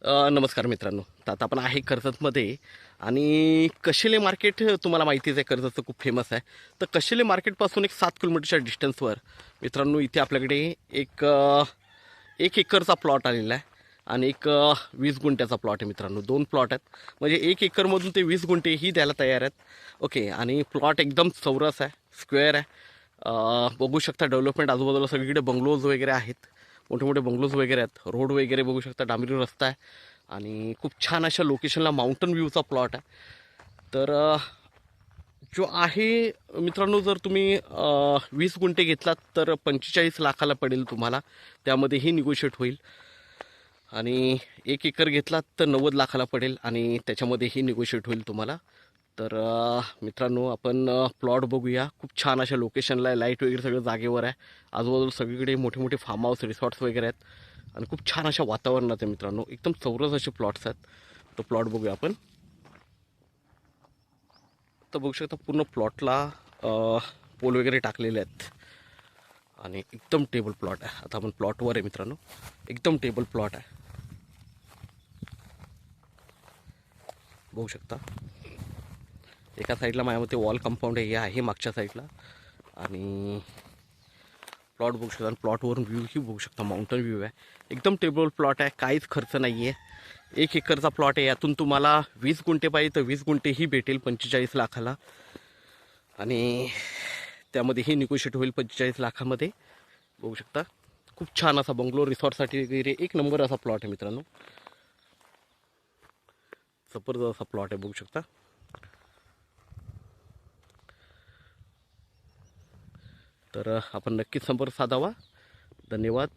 नमस्कार मित्रांनो. तर आता आपण आहे कर्जतमध्ये आणि कशेले मार्केट तुम्हाला माहितीच आहे, कर्जतचं खूप फेमस आहे. तर कशेले मार्केटपासून एक 7 किलोमीटरच्या डिस्टन्सवर मित्रांनो इथे आपल्याकडे एक 1 एकरचा प्लॉट आलेला आहे आणि 20 गुंठ्याचा प्लॉट आहे मित्रांनो. 2 प्लॉट आहेत, म्हणजे 1 एकरमधून ते 20 गुंठे ही द्यायला तयार आहेत. ओके, आणि प्लॉट एकदम चौरस आहे, स्क्वेअर आहे. बघू शकता डेव्हलपमेंट आजूबाजूला सगळीकडे बंगलोज वगैरे आहेत, मोठे मोठे बंगलोज वगैरे आहेत. रोड वगैरे बघू शकता, डांबरी रस्ता आहे आणि खूप छान अशा लोकेशनला माउंटन व्ह्यूचा प्लॉट आहे. तर जो आहे मित्रांनो, जर तुम्ही 20 गुंठे घेतलात तर 45 लाखाला पडेल तुम्हाला, त्यामध्येही निगोशिएट होईल. आणि 1 एकर घेतलात तर 90 लाखाला पडेल आणि त्याच्यामध्येही निगोशिएट होईल तुम्हाला. तर मित्रांनो, आपण प्लॉट बघूया. खूप छान अशा लोकेशनला आहे, लाईट वगैरे सगळं जागेवर आहे. आजूबाजूला सगळीकडे मोठे मोठे फार्म हाऊस रिसॉर्ट्स वगैरे आहेत आणि खूप छान अशा वातावरणात आहे मित्रांनो. एकदम चौरस असे प्लॉट्स आहेत. तो प्लॉट बघूया आपण. तर बघू शकता पूर्ण प्लॉटला पोल वगैरे टाकलेले आहेत आणि एकदम टेबल प्लॉट आहे. आता आपण प्लॉटवर आहे मित्रांनो, एकदम टेबल प्लॉट आहे. बघू शकता एका साईडला माझ्या मते वॉल कंपाऊंड हे आहे मागच्या साईडला. आणि प्लॉट बघू शकता आणि प्लॉटवरून व्ह्यूही बघू शकता, माउंटन व्ह्यू आहे. एकदम टेबल प्लॉट आहे, काहीच खर्च नाही आहे. 1 एकरचा प्लॉट आहे, यातून तुम्हाला 20 गुंठे पाहिजे तर 20 गुंठेही भेटेल 45 लाखाला आणि त्यामध्येही निगोशिएट होईल 45 लाखामध्ये. बघू शकता खूप छान असा बंगलोर रिसॉर्टसाठी वगैरे एक नंबर असा प्लॉट आहे मित्रांनो. जबरदस्त असा प्लॉट आहे, बघू शकता. तर आपण नक्कीच संपर्क साधावा. धन्यवाद.